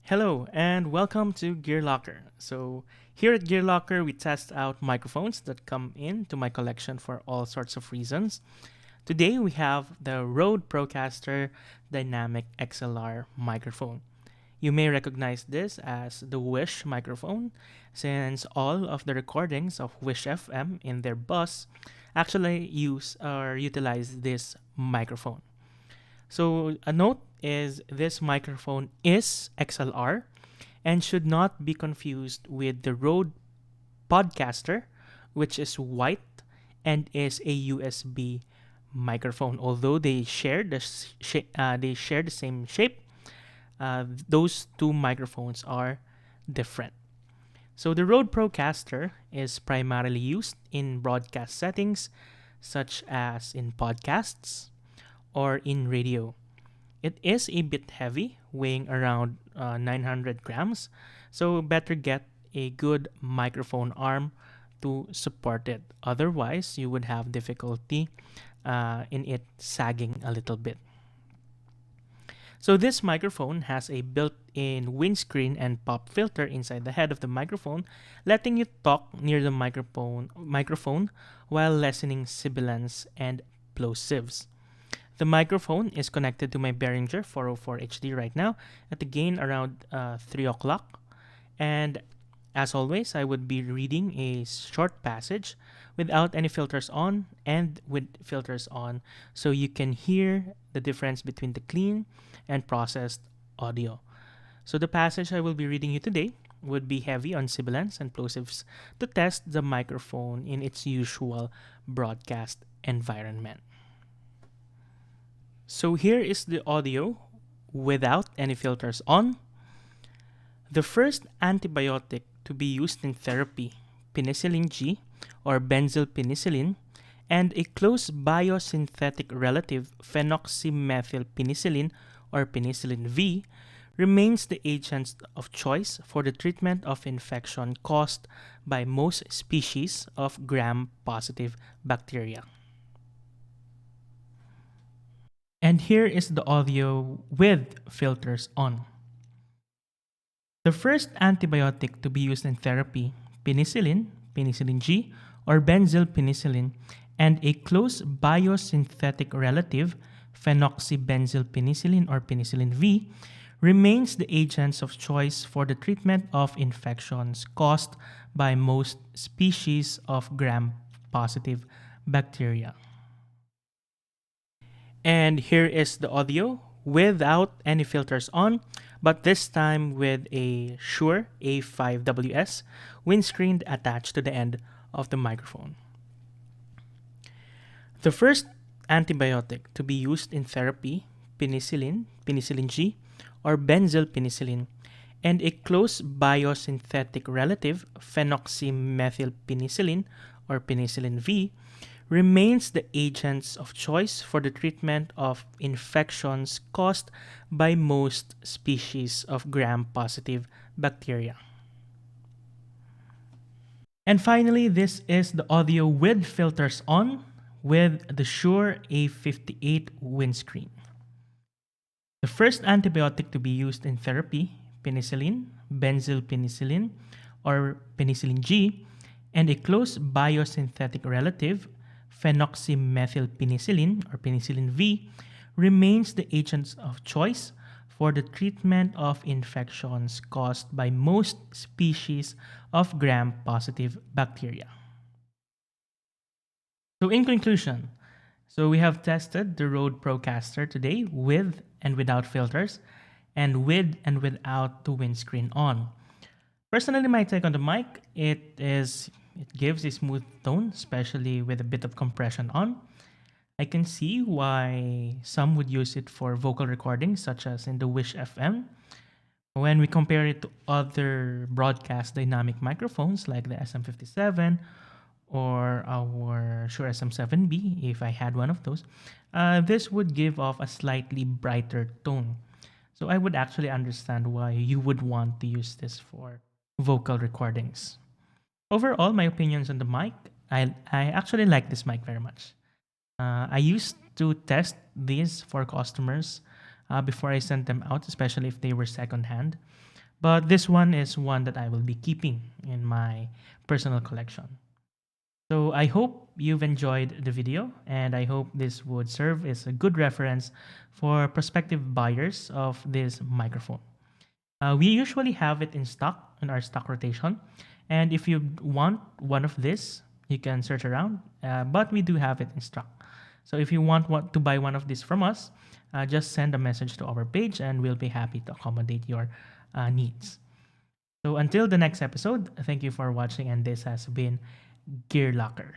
Hello and welcome to Gear Locker. So, here at Gear Locker, we test out microphones that come into my collection for all sorts of reasons. Today, we have the Rode Procaster Dynamic XLR microphone. You may recognize this as the Wish microphone, since all of the recordings of Wish FM in their bus actually use or utilize this microphone. So, a note is this microphone is XLR and should not be confused with the Rode Podcaster, which is white and is a USB microphone. Although they share the same shape, those two microphones are different. So the Rode Procaster is primarily used in broadcast settings, such as in podcasts or in radio. It is a bit heavy, weighing around 900 grams, so better get a good microphone arm to support it. Otherwise, you would have difficulty in it sagging a little bit. So this microphone has a built-in windscreen and pop filter inside the head of the microphone, letting you talk near the microphone while lessening sibilance and plosives. The microphone is connected to my Behringer 404 HD right now at the gain around 3 o'clock. And as always, I would be reading a short passage without any filters on and with filters on so you can hear the difference between the clean and processed audio. So the passage I will be reading you today would be heavy on sibilance and plosives to test the microphone in its usual broadcast environment. So here is the audio without any filters on. The first antibiotic to be used in therapy, penicillin G or benzylpenicillin, and a close biosynthetic relative, phenoxymethylpenicillin or penicillin V, remains the agent of choice for the treatment of infection caused by most species of gram-positive bacteria. And here is the audio with filters on. The first antibiotic to be used in therapy, penicillin, penicillin G, or benzylpenicillin, and a close biosynthetic relative, phenoxybenzylpenicillin or penicillin V, remains the agents of choice for the treatment of infections caused by most species of gram-positive bacteria. And here is the audio without any filters on, but this time with a Shure A5WS windscreen attached to the end of the microphone. The first antibiotic to be used in therapy, penicillin, penicillin G, or benzylpenicillin, and a close biosynthetic relative, phenoxymethylpenicillin or penicillin V, remains the agents of choice for the treatment of infections caused by most species of gram-positive bacteria. And finally, this is the audio with filters on with the Shure A58 windscreen. The first antibiotic to be used in therapy, penicillin, benzylpenicillin, or penicillin G, and a close biosynthetic relative, phenoxymethylpenicillin or penicillin V, remains the agents of choice for the treatment of infections caused by most species of gram-positive bacteria. So in conclusion, we have tested the Rode Procaster today with and without filters and with and without the windscreen on. Personally, my take on the mic, it gives a smooth tone, especially with a bit of compression on. I can see why some would use it for vocal recordings, such as in the Wish FM. When we compare it to other broadcast dynamic microphones like the SM57 or our Shure SM7B, if I had one of those, this would give off a slightly brighter tone. So I would actually understand why you would want to use this for vocal recordings. Overall, my opinions on the mic, I actually like this mic very much. I used to test these for customers before I sent them out, especially if they were secondhand. But this one is one that I will be keeping in my personal collection. So I hope you've enjoyed the video, and I hope this would serve as a good reference for prospective buyers of this microphone. We usually have it in stock in our stock rotation, and if you want one of this, you can search around. But we do have it in stock. So if you want to buy one of these from us, just send a message to our page, and we'll be happy to accommodate your needs. So until the next episode, thank you for watching, and this has been Gear Locker.